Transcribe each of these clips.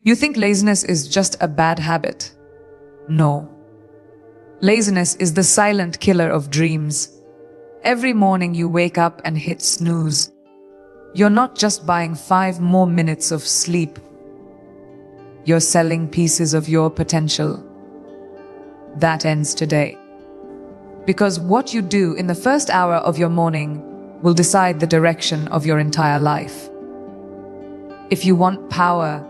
You think laziness is just a bad habit. No. Laziness is the silent killer of dreams. Every morning you wake up and hit snooze. You're not just buying 5 more minutes of sleep. You're selling pieces of your potential. That ends today. Because what you do in the first hour of your morning will decide the direction of your entire life. If you want power,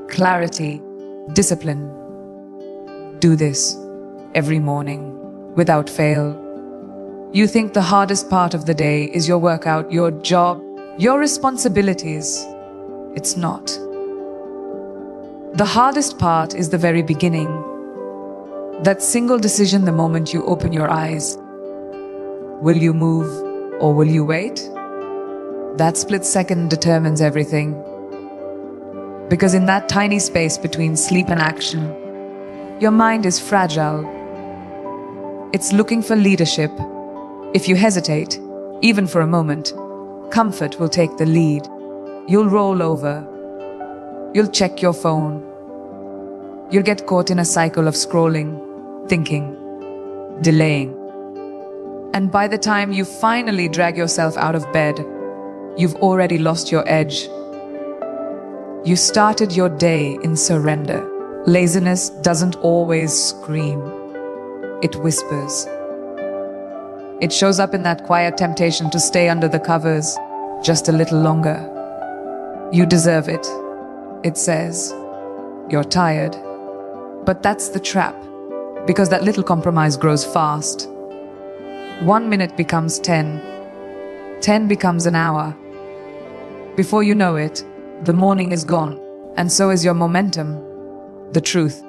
clarity, discipline, do this every morning, without fail. You think the hardest part of the day is your workout, your job, your responsibilities. It's not. The hardest part is the very beginning. That single decision the moment you open your eyes. Will you move or will you wait? That split second determines everything. Because in that tiny space between sleep and action, your mind is fragile. It's looking for leadership. If you hesitate, even for a moment, comfort will take the lead. You'll roll over. You'll check your phone. You'll get caught in a cycle of scrolling, thinking, delaying. And by the time you finally drag yourself out of bed, you've already lost your edge. You started your day in surrender. Laziness doesn't always scream. It whispers. It shows up in that quiet temptation to stay under the covers just a little longer. You deserve it, it says. You're tired. But that's the trap, because that little compromise grows fast. 1 minute becomes 10. 10 becomes an hour. Before you know it, the morning is gone, and so is your momentum, the truth.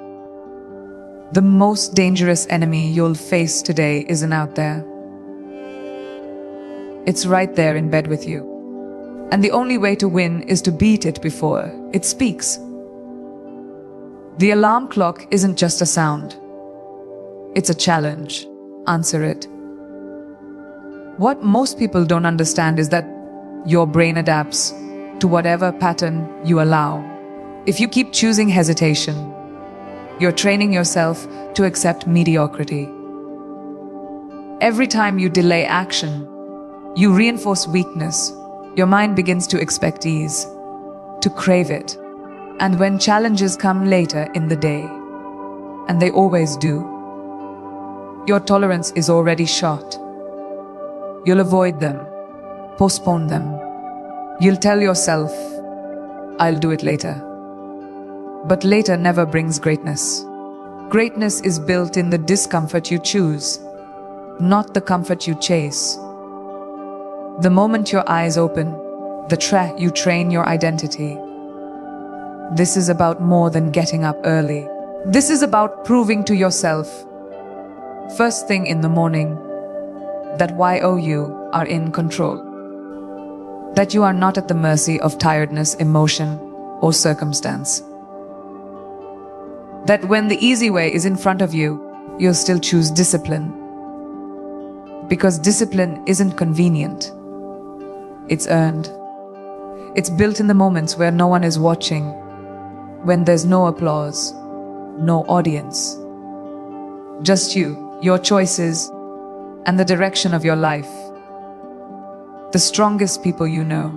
The most dangerous enemy you'll face today isn't out there. It's right there in bed with you. And the only way to win is to beat it before it speaks. The alarm clock isn't just a sound. It's a challenge. Answer it. What most people don't understand is that your brain adapts to whatever pattern you allow. If you keep choosing hesitation, you're training yourself to accept mediocrity. Every time you delay action, you reinforce weakness. Your mind begins to expect ease, to crave it. And when challenges come later in the day, and they always do, your tolerance is already shot. You'll avoid them, postpone them. You'll tell yourself, I'll do it later. But later never brings greatness. Greatness is built in the discomfort you choose, not the comfort you chase. The moment your eyes open, you train your identity. This is about more than getting up early. This is about proving to yourself, first thing in the morning, that you are in control. That you are not at the mercy of tiredness, emotion, or circumstance. That when the easy way is in front of you, you'll still choose discipline. Because discipline isn't convenient. It's earned. It's built in the moments where no one is watching, when there's no applause, no audience. Just you, your choices, and the direction of your life. The strongest people you know.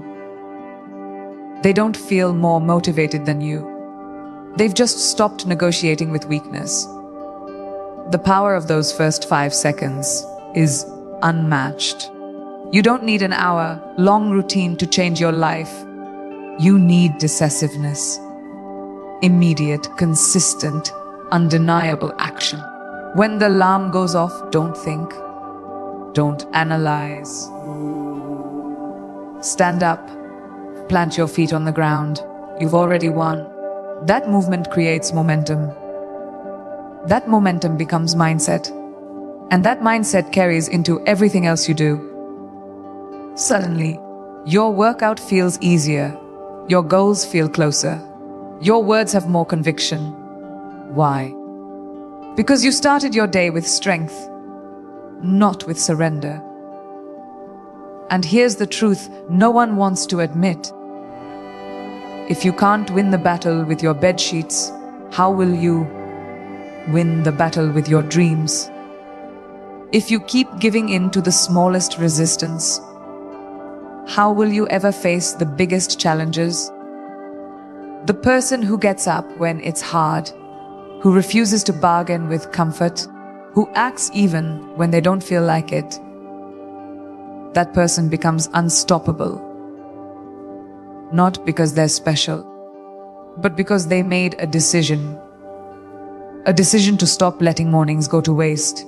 They don't feel more motivated than you. They've just stopped negotiating with weakness. The power of those first 5 seconds is unmatched. You don't need an hour-long routine to change your life. You need decisiveness. Immediate, consistent, undeniable action. When the alarm goes off, don't think. Don't analyze. Stand up. Plant your feet on the ground. You've already won. That movement creates momentum. That momentum becomes mindset. And that mindset carries into everything else you do. Suddenly, your workout feels easier. Your goals feel closer. Your words have more conviction. Why? Because you started your day with strength, not with surrender. And here's the truth no one wants to admit. If you can't win the battle with your bed sheets, how will you win the battle with your dreams? If you keep giving in to the smallest resistance, how will you ever face the biggest challenges? The person who gets up when it's hard, who refuses to bargain with comfort, who acts even when they don't feel like it, that person becomes unstoppable. Not because they're special, but because they made a decision. A decision to stop letting mornings go to waste.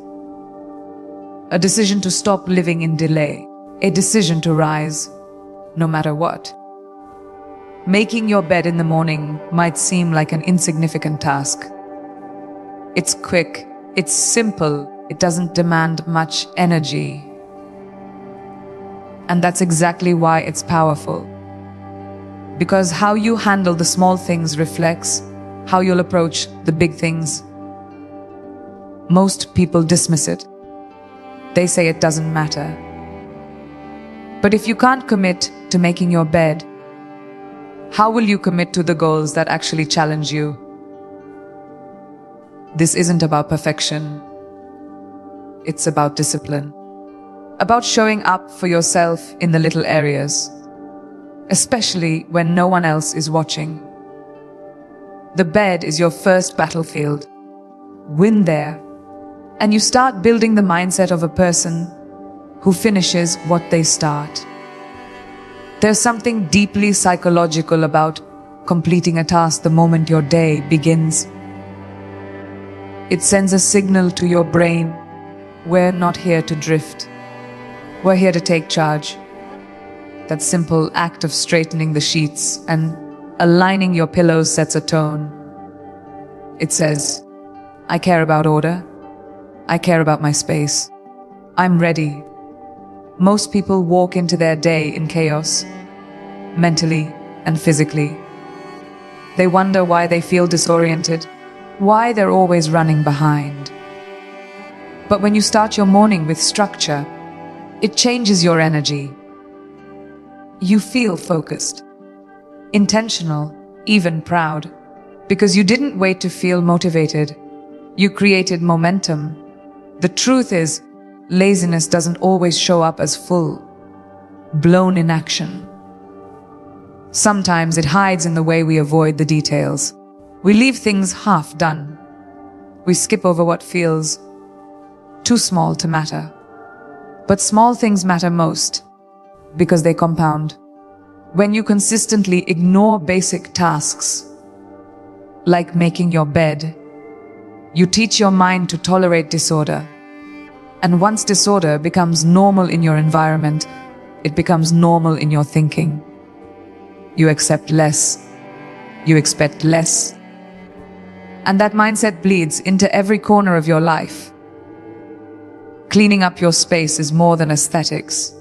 A decision to stop living in delay. A decision to rise, no matter what. Making your bed in the morning might seem like an insignificant task. It's quick, it's simple, it doesn't demand much energy. And that's exactly why it's powerful. Because how you handle the small things reflects how you'll approach the big things. Most people dismiss it. They say it doesn't matter. But if you can't commit to making your bed, how will you commit to the goals that actually challenge you? This isn't about perfection. It's about discipline. About showing up for yourself in the little areas, especially when no one else is watching. The bed is your first battlefield. Win there, and you start building the mindset of a person who finishes what they start. There's something deeply psychological about completing a task the moment your day begins. It sends a signal to your brain, we're not here to drift. We're here to take charge. That simple act of straightening the sheets and aligning your pillows sets a tone. It says, I care about order. I care about my space. I'm ready. Most people walk into their day in chaos, mentally and physically. They wonder why they feel disoriented, why they're always running behind. But when you start your morning with structure, it changes your energy. You feel focused, intentional, even proud, because you didn't wait to feel motivated. You created momentum. The truth is, laziness doesn't always show up as full-blown inaction. Sometimes it hides in the way we avoid the details. We leave things half done. We skip over what feels too small to matter. But small things matter most because they compound. When you consistently ignore basic tasks, like making your bed, you teach your mind to tolerate disorder. And once disorder becomes normal in your environment, it becomes normal in your thinking. You accept less. You expect less. And that mindset bleeds into every corner of your life. Cleaning up your space is more than aesthetics.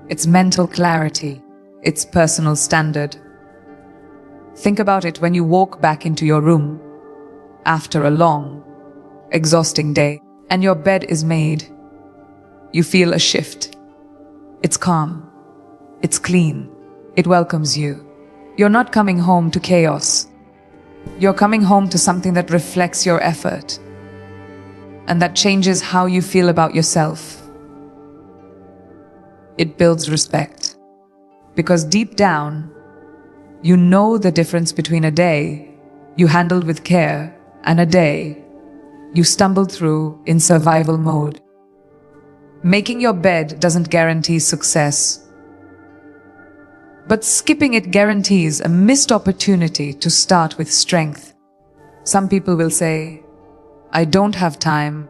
It's mental clarity. It's personal standard. Think about it when you walk back into your room after a long, exhausting day and your bed is made. You feel a shift. It's calm. It's clean. It welcomes you. You're not coming home to chaos. You're coming home to something that reflects your effort and that changes how you feel about yourself. It builds respect because deep down, you know the difference between a day you handled with care and a day you stumbled through in survival mode. Making your bed doesn't guarantee success, but skipping it guarantees a missed opportunity to start with strength. Some people will say, I don't have time.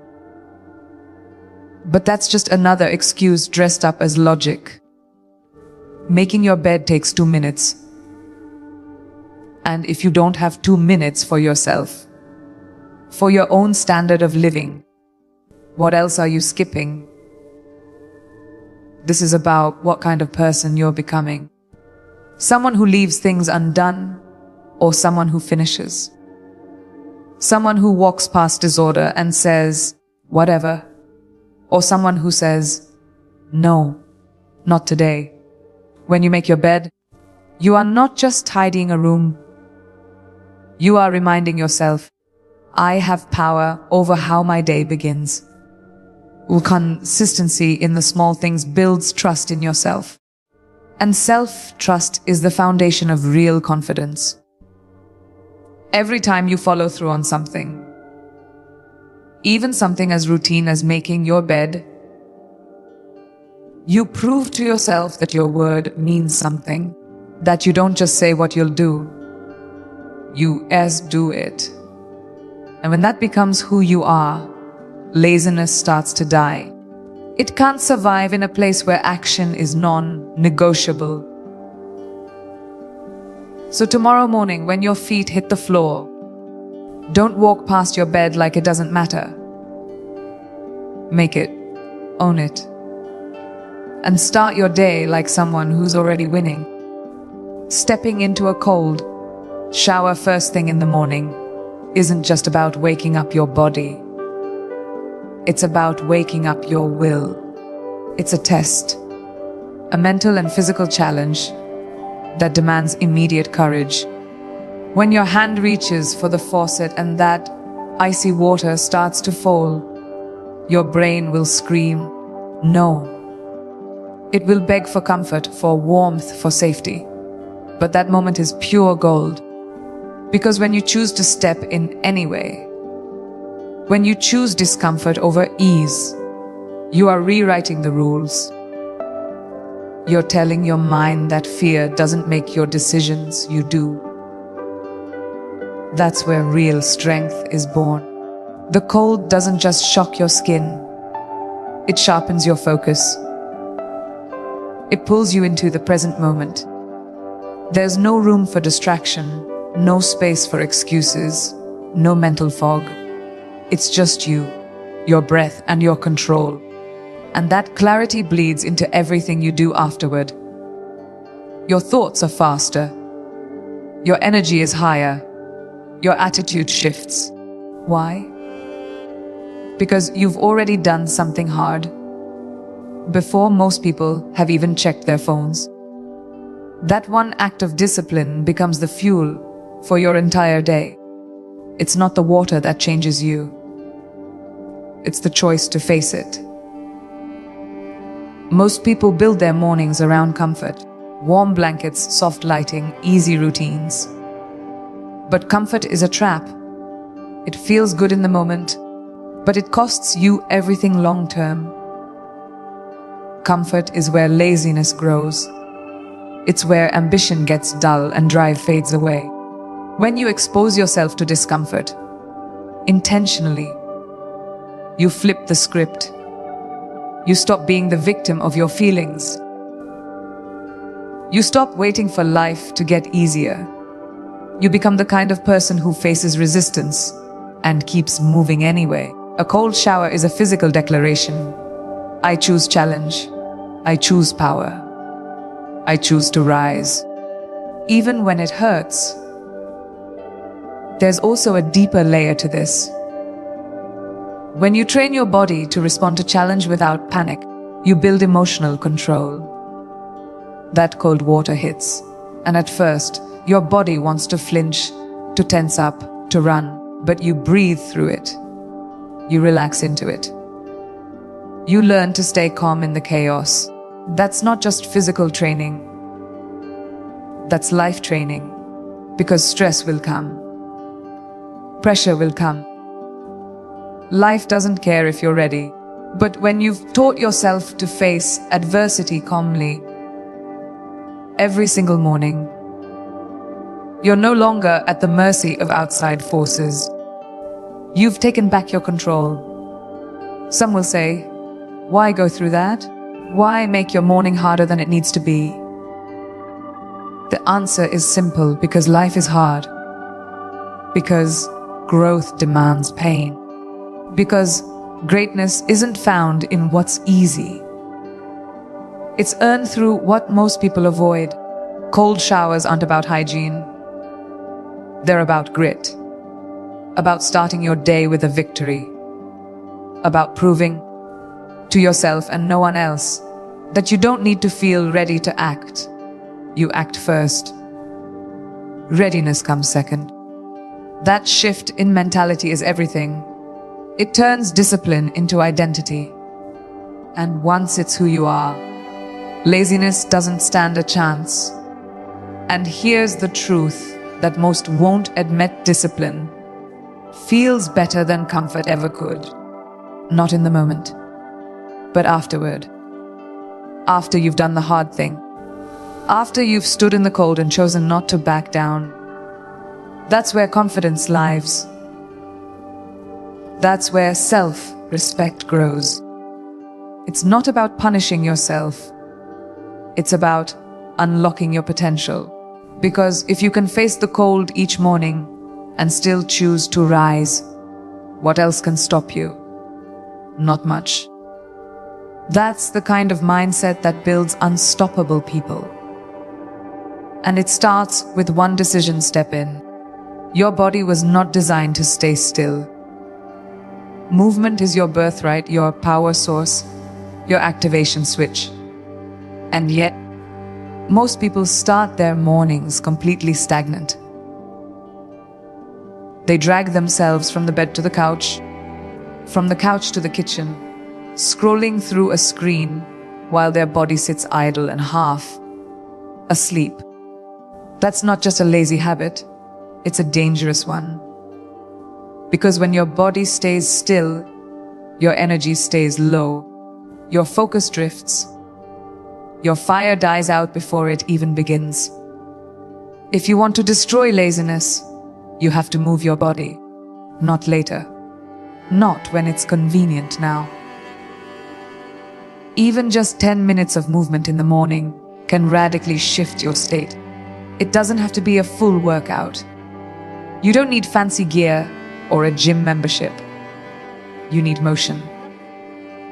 But that's just another excuse dressed up as logic. Making your bed takes 2 minutes. And if you don't have 2 minutes for yourself, for your own standard of living, what else are you skipping? This is about what kind of person you're becoming. Someone who leaves things undone, or someone who finishes. Someone who walks past disorder and says, whatever. Or someone who says, no, not today. When you make your bed, You are not just tidying a room. You are reminding yourself, I have power over how my day begins. Consistency in the small things builds trust in yourself. And self-trust is the foundation of real confidence. Every time you follow through on something, even something as routine as making your bed, you prove to yourself that your word means something, that you don't just say what you'll do, you do it. And when that becomes who you are, laziness starts to die. It can't survive in a place where action is non-negotiable. So tomorrow morning, when your feet hit the floor, don't walk past your bed like it doesn't matter. Make it, own it, and start your day like someone who's already winning. Stepping into a cold shower first thing in the morning isn't just about waking up your body. It's about waking up your will. It's a test, a mental and physical challenge that demands immediate courage. When your hand reaches for the faucet and that icy water starts to fall, your brain will scream, no. It will beg for comfort, for warmth, for safety. But that moment is pure gold. Because when you choose to step in anyway, when you choose discomfort over ease, you are rewriting the rules. You're telling your mind that fear doesn't make your decisions, you do. That's where real strength is born. The cold doesn't just shock your skin, it sharpens your focus. It pulls you into the present moment. There's no room for distraction, no space for excuses, no mental fog. It's just you, your breath, and your control. And that clarity bleeds into everything you do afterward. Your thoughts are faster. Your energy is higher. Your attitude shifts. Why? Because you've already done something hard before most people have even checked their phones. That one act of discipline becomes the fuel for your entire day. It's not the water that changes you. It's the choice to face it. Most people build their mornings around comfort. Warm blankets, soft lighting, easy routines. But comfort is a trap. It feels good in the moment, but it costs you everything long term. Comfort is where laziness grows. It's where ambition gets dull and drive fades away. When you expose yourself to discomfort, intentionally, you flip the script. You stop being the victim of your feelings. You stop waiting for life to get easier. You become the kind of person who faces resistance and keeps moving anyway. A cold shower is a physical declaration. I choose challenge. I choose power. I choose to rise. Even when it hurts. There's also a deeper layer to this. When you train your body to respond to challenge without panic, you build emotional control. That cold water hits, and at first, your body wants to flinch, to tense up, to run, but you breathe through it. You relax into it. You learn to stay calm in the chaos. That's not just physical training. That's life training. Because stress will come. Pressure will come. Life doesn't care if you're ready. But when you've taught yourself to face adversity calmly, every single morning, you're no longer at the mercy of outside forces. You've taken back your control. Some will say, why go through that? Why make your morning harder than it needs to be? The answer is simple: because life is hard. Because growth demands pain. Because greatness isn't found in what's easy. It's earned through what most people avoid. Cold showers aren't about hygiene. They're about grit. About starting your day with a victory. About proving to yourself and no one else that you don't need to feel ready to act. You act first. Readiness comes second. That shift in mentality is everything. It turns discipline into identity. And once it's who you are, laziness doesn't stand a chance. And here's the truth that most won't admit: discipline feels better than comfort ever could. Not in the moment, but afterward. After you've done the hard thing. After you've stood in the cold and chosen not to back down. That's where confidence lives. That's where self-respect grows. It's not about punishing yourself. It's about unlocking your potential. Because if you can face the cold each morning and still choose to rise, what else can stop you? Not much. That's the kind of mindset that builds unstoppable people. And it starts with one decision: step in. Your body was not designed to stay still. Movement is your birthright, your power source, your activation switch. And yet, most people start their mornings completely stagnant. They drag themselves from the bed to the couch, from the couch to the kitchen, scrolling through a screen while their body sits idle and half asleep. That's not just a lazy habit, it's a dangerous one. Because when your body stays still, your energy stays low, your focus drifts, your fire dies out before it even begins. If you want to destroy laziness, you have to move your body, not later, not when it's convenient now. Even just 10 minutes of movement in the morning can radically shift your state. It doesn't have to be a full workout. You don't need fancy gear or a gym membership. You need motion.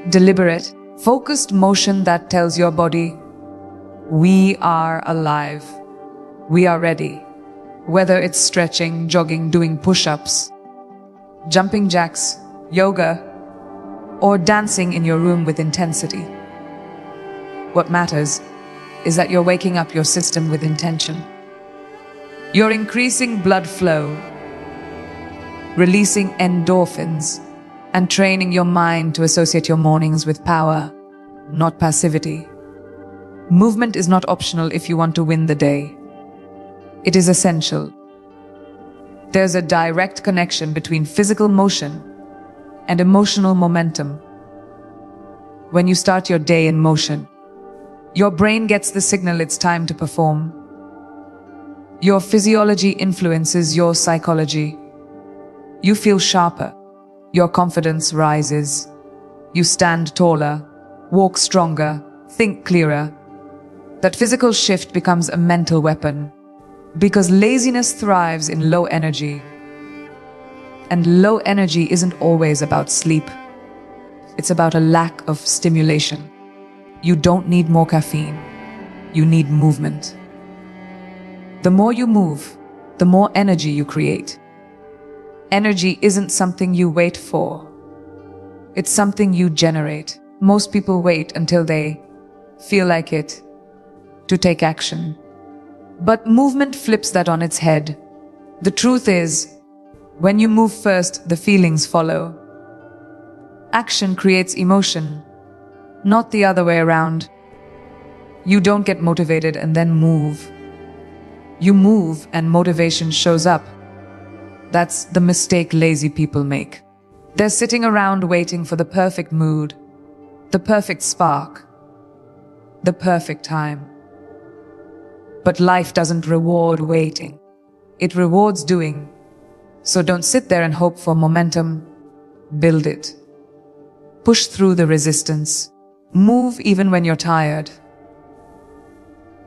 Deliberate, focused motion that tells your body, we are alive. We are ready. Whether it's stretching, jogging, doing push-ups, jumping jacks, yoga, or dancing in your room with intensity. What matters is that you're waking up your system with intention. You're increasing blood flow, releasing endorphins, and training your mind to associate your mornings with power, not passivity. Movement is not optional if you want to win the day. It is essential. There's a direct connection between physical motion and emotional momentum. When you start your day in motion, your brain gets the signal it's time to perform. Your physiology influences your psychology. You feel sharper. Your confidence rises. You stand taller, walk stronger, think clearer. That physical shift becomes a mental weapon. Because laziness thrives in low energy. And low energy isn't always about sleep. It's about a lack of stimulation. You don't need more caffeine. You need movement. The more you move, the more energy you create. Energy isn't something you wait for. It's something you generate. Most people wait until they feel like it to take action. But movement flips that on its head. The truth is, when you move first, the feelings follow. Action creates emotion, not the other way around. You don't get motivated and then move. You move and motivation shows up. That's the mistake lazy people make. They're sitting around waiting for the perfect mood, the perfect spark, the perfect time. But life doesn't reward waiting. It rewards doing. So don't sit there and hope for momentum. Build it. Push through the resistance. Move even when you're tired.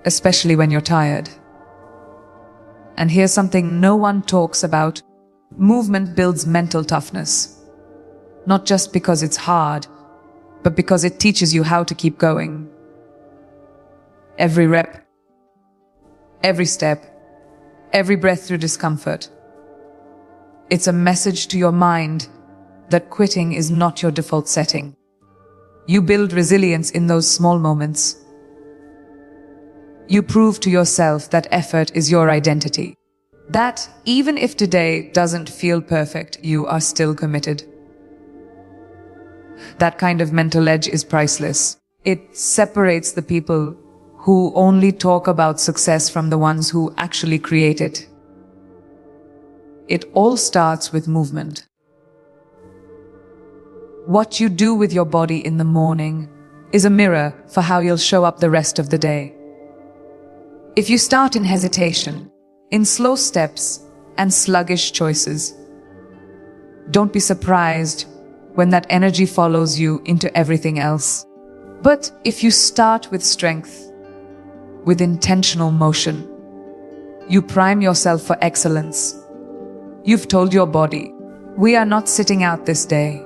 Especially when you're tired. And here's something no one talks about. Movement builds mental toughness. Not just because it's hard, but because it teaches you how to keep going. Every rep, every step, every breath through discomfort. It's a message to your mind that quitting is not your default setting. You build resilience in those small moments. You prove to yourself that effort is your identity. That even if today doesn't feel perfect, you are still committed. That kind of mental edge is priceless. It separates the people who only talk about success from the ones who actually create it. It all starts with movement. What you do with your body in the morning is a mirror for how you'll show up the rest of the day. If you start in hesitation, in slow steps and sluggish choices, don't be surprised when that energy follows you into everything else. But if you start with strength, with intentional motion, you prime yourself for excellence. You've told your body, we are not sitting out this day.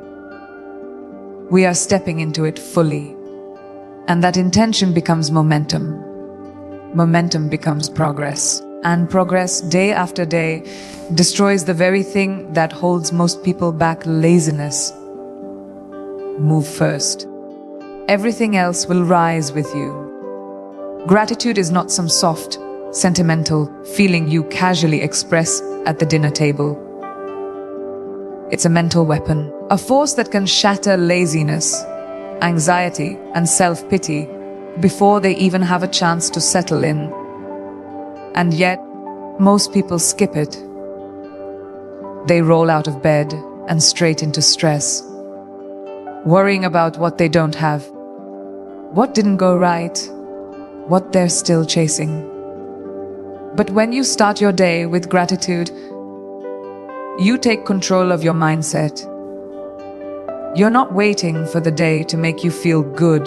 We are stepping into it fully. And that intention becomes momentum. Momentum becomes progress. And progress, day after day, destroys the very thing that holds most people back: laziness. Move first. Everything else will rise with you. Gratitude is not some soft, sentimental feeling you casually express at the dinner table. It's a mental weapon, a force that can shatter laziness, anxiety, and self-pity before they even have a chance to settle in. And yet, most people skip it. They roll out of bed and straight into stress, worrying about what they don't have, what didn't go right, what they're still chasing. But when you start your day with gratitude, you take control of your mindset. You're not waiting for the day to make you feel good.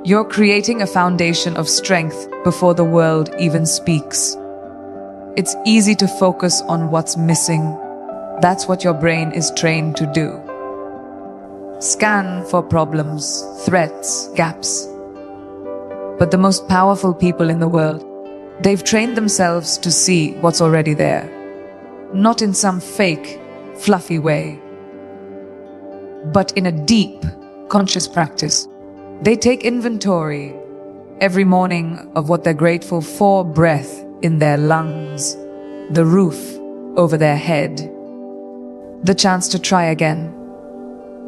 You're creating a foundation of strength before the world even speaks. It's easy to focus on what's missing. That's what your brain is trained to do. Scan for problems, threats, gaps. But the most powerful people in the world, they've trained themselves to see what's already there. Not in some fake, fluffy way, but in a deep, conscious practice. They take inventory every morning of what they're grateful for: breath in their lungs, the roof over their head, the chance to try again.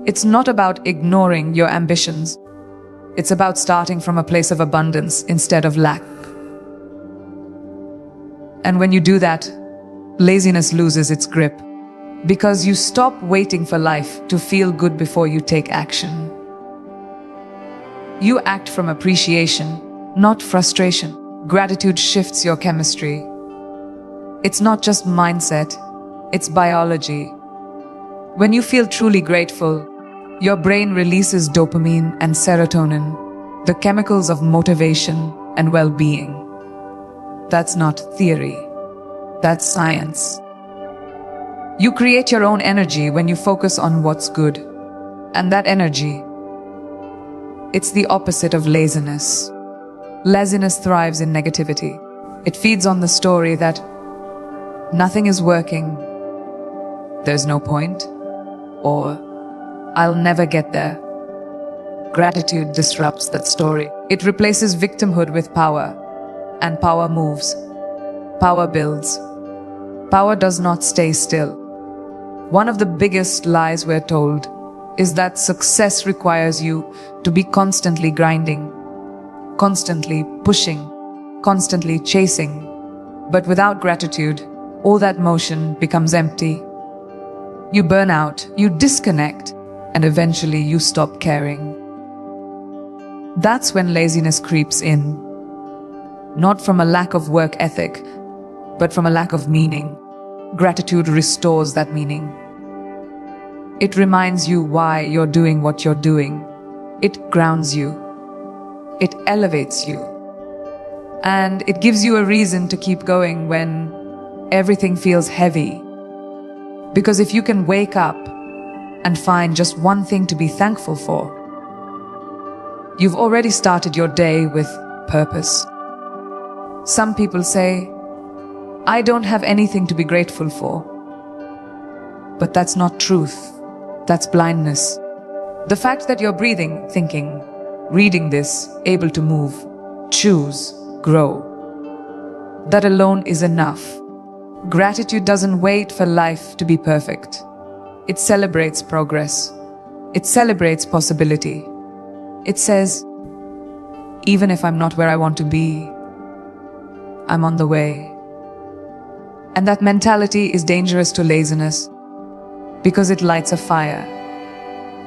It's not about ignoring your ambitions. It's about starting from a place of abundance instead of lack. And when you do that, laziness loses its grip, because you stop waiting for life to feel good before you take action. You act from appreciation, not frustration. Gratitude shifts your chemistry. It's not just mindset, it's biology. When you feel truly grateful, your brain releases dopamine and serotonin, the chemicals of motivation and well-being. That's not theory. That's science. You create your own energy when you focus on what's good. And that energy, it's the opposite of laziness. Laziness thrives in negativity. It feeds on the story that nothing is working, there's no point, or I'll never get there. Gratitude disrupts that story. It replaces victimhood with power. And power moves. Power builds. Power does not stay still. One of the biggest lies we're told is that success requires you to be constantly grinding, constantly pushing, constantly chasing. But without gratitude, all that motion becomes empty. You burn out, you disconnect, and eventually you stop caring. That's when laziness creeps in. Not from a lack of work ethic, but from a lack of meaning. Gratitude restores that meaning. It reminds you why you're doing what you're doing. It grounds you. It elevates you. And it gives you a reason to keep going when everything feels heavy. Because if you can wake up and find just one thing to be thankful for, you've already started your day with purpose. Some people say, I don't have anything to be grateful for. But that's not truth. That's blindness. The fact that you're breathing, thinking, reading this, able to move, choose, grow. That alone is enough. Gratitude doesn't wait for life to be perfect. It celebrates progress. It celebrates possibility. It says, even if I'm not where I want to be, I'm on the way. And that mentality is dangerous to laziness because it lights a fire.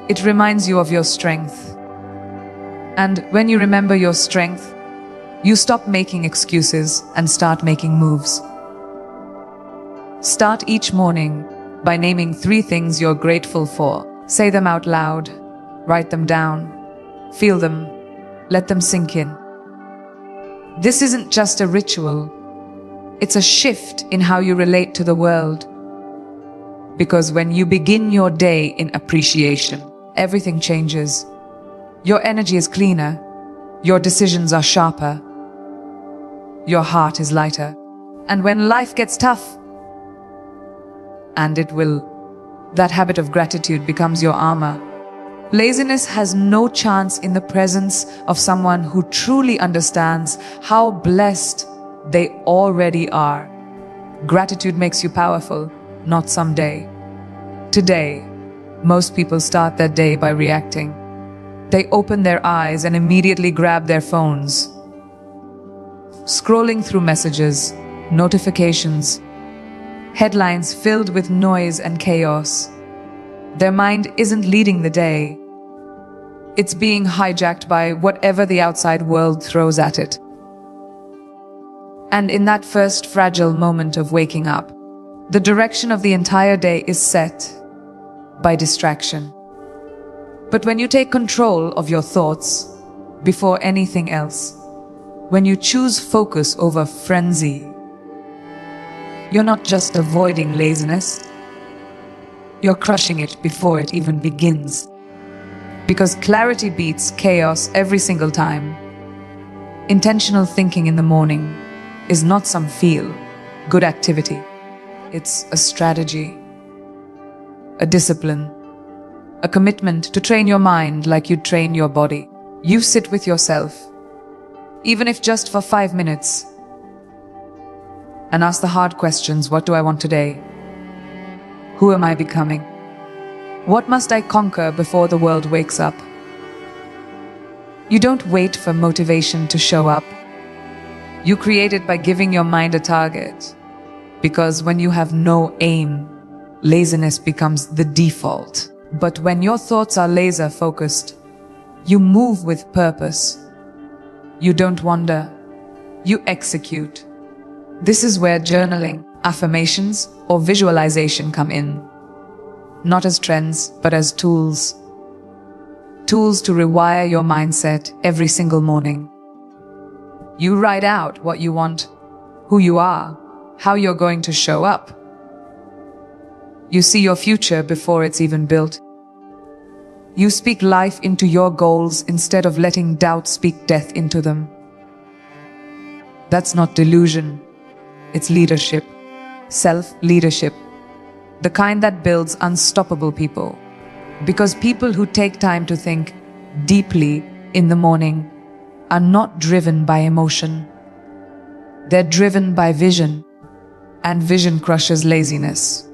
It reminds you of your strength. And when you remember your strength, you stop making excuses and start making moves. Start each morning by naming 3 things you're grateful for. Say them out loud, write them down, feel them, let them sink in. This isn't just a ritual, it's a shift in how you relate to the world. Because when you begin your day in appreciation, everything changes. Your energy is cleaner, your decisions are sharper, your heart is lighter. And when life gets tough, and it will, that habit of gratitude becomes your armor. Laziness has no chance in the presence of someone who truly understands how blessed they already are. Gratitude makes you powerful, not someday. Today, most people start their day by reacting. They open their eyes and immediately grab their phones, scrolling through messages, notifications, headlines filled with noise and chaos. Their mind isn't leading the day. It's being hijacked by whatever the outside world throws at it. And in that first fragile moment of waking up, the direction of the entire day is set by distraction. But when you take control of your thoughts before anything else, when you choose focus over frenzy, you're not just avoiding laziness, you're crushing it before it even begins. Because clarity beats chaos every single time. Intentional thinking in the morning is not some feel-good activity. It's a strategy, a discipline, a commitment to train your mind like you train your body. You sit with yourself, even if just for 5 minutes, and ask the hard questions. What do I want today? Who am I becoming? What must I conquer before the world wakes up? You don't wait for motivation to show up. You create it by giving your mind a target. Because when you have no aim, laziness becomes the default. But when your thoughts are laser focused, you move with purpose. You don't wander, you execute. This is where journaling, affirmations, or visualization come in. Not as trends, but as tools. Tools to rewire your mindset every single morning. You write out what you want, who you are, how you're going to show up. You see your future before it's even built. You speak life into your goals instead of letting doubt speak death into them. That's not delusion. It's leadership. Self-leadership. The kind that builds unstoppable people. Because people who take time to think deeply in the morning are not driven by emotion. They're driven by vision. And vision crushes laziness.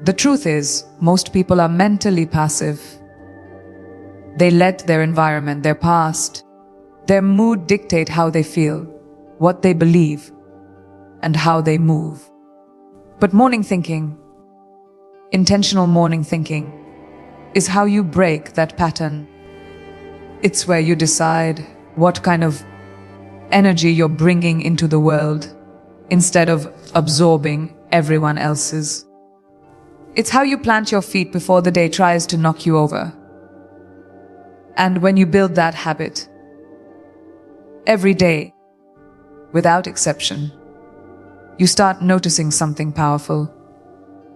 The truth is, most people are mentally passive. They let their environment, their past, their mood dictate how they feel, what they believe, and how they move. But morning thinking, intentional morning thinking, is how you break that pattern. It's where you decide what kind of energy you're bringing into the world instead of absorbing everyone else's. It's how you plant your feet before the day tries to knock you over. And when you build that habit, every day, without exception, you start noticing something powerful.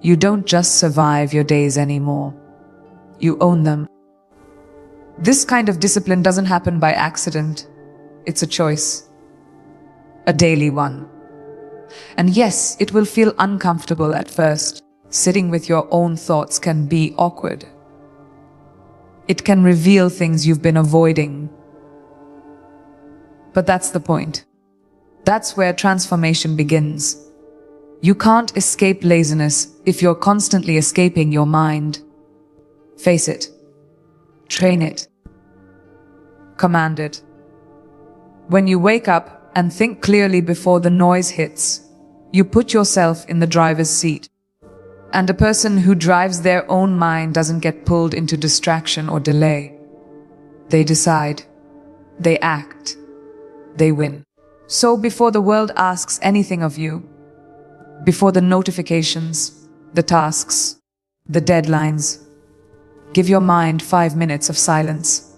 You don't just survive your days anymore. You own them. This kind of discipline doesn't happen by accident. It's a choice. A daily one. And yes, it will feel uncomfortable at first. Sitting with your own thoughts can be awkward. It can reveal things you've been avoiding. But that's the point. That's where transformation begins. You can't escape laziness if you're constantly escaping your mind. Face it. Train it. Command it. When you wake up and think clearly before the noise hits, you put yourself in the driver's seat. And a person who drives their own mind doesn't get pulled into distraction or delay. They decide. They act. They win. So before the world asks anything of you, before the notifications, the tasks, the deadlines, give your mind 5 minutes of silence.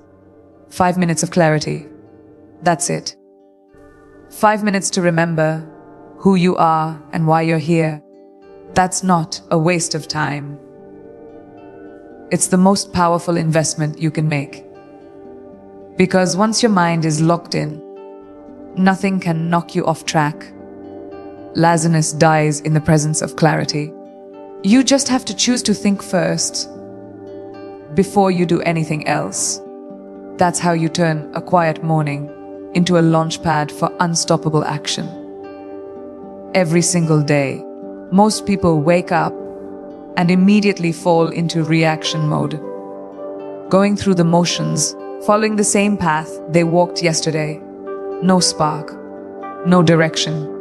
5 minutes of clarity. That's it. 5 minutes to remember who you are and why you're here. That's not a waste of time. It's the most powerful investment you can make. Because once your mind is locked in, nothing can knock you off track. Laziness dies in the presence of clarity. You just have to choose to think first, before you do anything else. That's how you turn a quiet morning into a launch pad for unstoppable action. Every single day, most people wake up and immediately fall into reaction mode, going through the motions, following the same path they walked yesterday. No spark, no direction,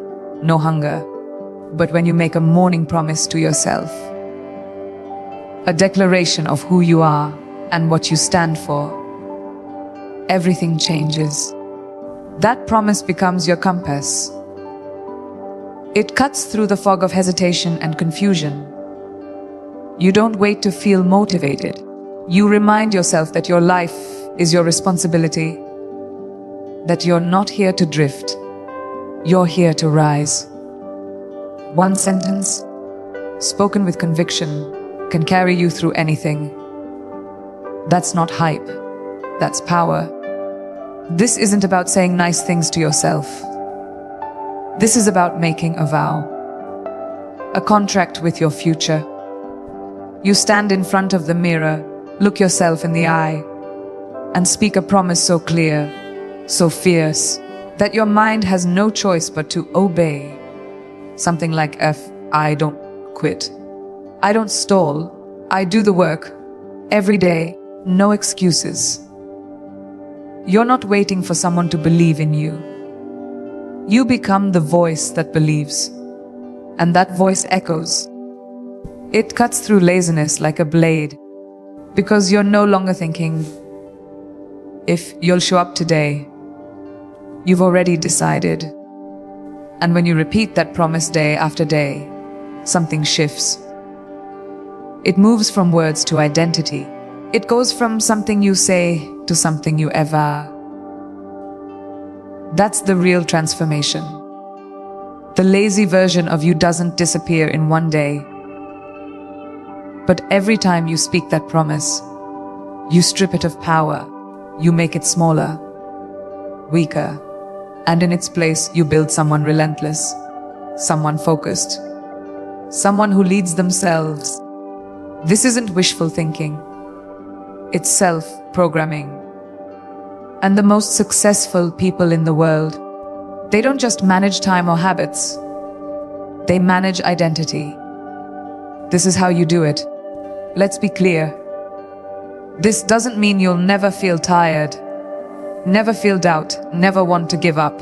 no hunger. But when you make a morning promise to yourself, a declaration of who you are and what you stand for, everything changes. That promise becomes your compass. It cuts through the fog of hesitation and confusion. You don't wait to feel motivated. You remind yourself that your life is your responsibility, that you're not here to drift. You're here to rise. One sentence, spoken with conviction, can carry you through anything. That's not hype. That's power. This isn't about saying nice things to yourself. This is about making a vow, a contract with your future. You stand in front of the mirror, look yourself in the eye, and speak a promise so clear, so fierce, that your mind has no choice but to obey. Something like I don't quit. I don't stall. I do the work. Every day, no excuses. You're not waiting for someone to believe in you. You become the voice that believes. And that voice echoes. It cuts through laziness like a blade, because you're no longer thinking, if you'll show up today. You've already decided. And when you repeat that promise day after day, something shifts. It moves from words to identity. It goes from something you say to something you ever. That's the real transformation. The lazy version of you doesn't disappear in one day. But every time you speak that promise, you strip it of power. You make it smaller, weaker, and in its place you build someone relentless, someone focused, someone who leads themselves. This isn't wishful thinking. It's self-programming. And the most successful people in the world, they don't just manage time or habits. They manage identity. This is how you do it. Let's be clear. This doesn't mean you'll never feel tired, never feel doubt, never want to give up.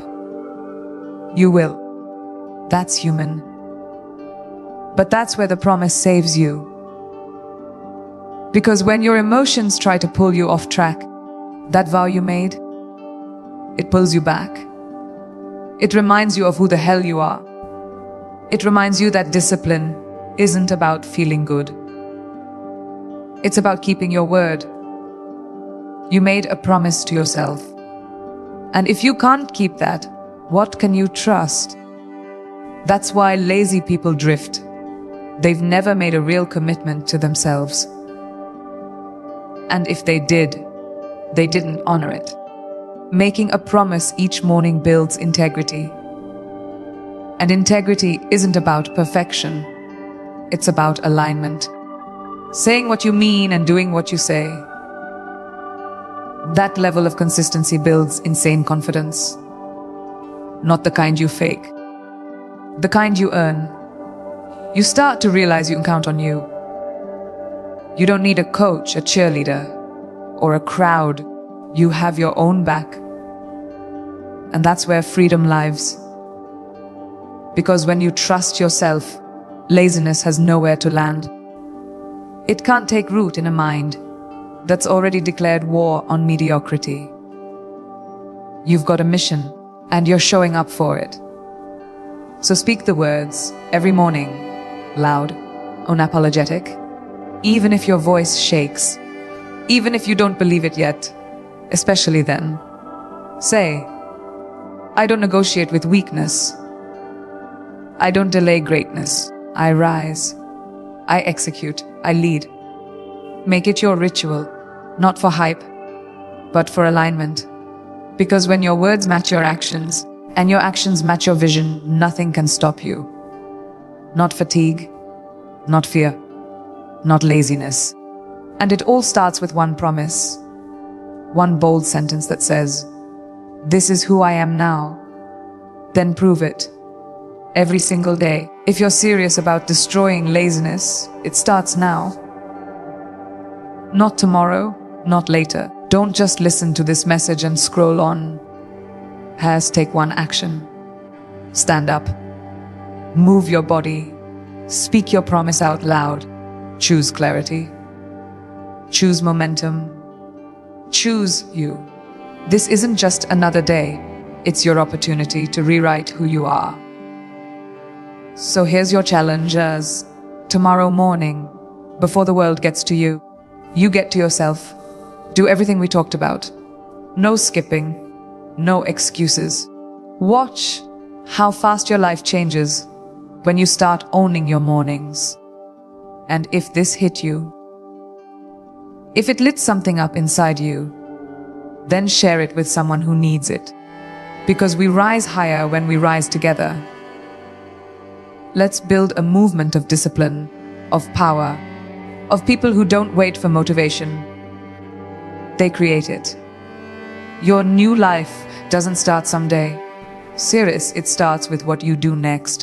You will. That's human. But that's where the promise saves you. Because when your emotions try to pull you off track, that vow you made, it pulls you back. It reminds you of who the hell you are. It reminds you that discipline isn't about feeling good. It's about keeping your word. You made a promise to yourself. And if you can't keep that, what can you trust? That's why lazy people drift. They've never made a real commitment to themselves. And if they did, they didn't honor it. Making a promise each morning builds integrity. And integrity isn't about perfection. It's about alignment. Saying what you mean and doing what you say. That level of consistency builds insane confidence. not the kind you fake, the kind you earn. You start to realize you can count on you. You don't need a coach, a cheerleader, or a crowd. You have your own back. And that's where freedom lives. Because when you trust yourself, laziness has nowhere to land. It can't take root in a mind that's already declared war on mediocrity. You've got a mission, and you're showing up for it. So speak the words every morning, loud, unapologetic, even if your voice shakes, even if you don't believe it yet, especially then. Say, I don't negotiate with weakness. I don't delay greatness. I rise. I execute. I lead. Make it your ritual, not for hype, but for alignment. Because when your words match your actions, and your actions match your vision, nothing can stop you. Not fatigue, not fear, not laziness. And it all starts with one promise, one bold sentence that says, "This is who I am now." Then prove it. Every single day. If you're serious about destroying laziness, it starts now. Not tomorrow, not later. Don't just listen to this message and scroll on. Take one action. Stand up. Move your body. Speak your promise out loud. Choose clarity. Choose momentum. Choose you. This isn't just another day. It's your opportunity to rewrite who you are. So here's your challenge as tomorrow morning, before the world gets to you, you get to yourself. Do everything we talked about. No skipping, no excuses. Watch how fast your life changes when you start owning your mornings. And if this hit you, if it lit something up inside you, then share it with someone who needs it. Because we rise higher when we rise together. Let's build a movement of discipline, of power, of people who don't wait for motivation. They create it. Your new life doesn't start someday. Serious, it starts with what you do next.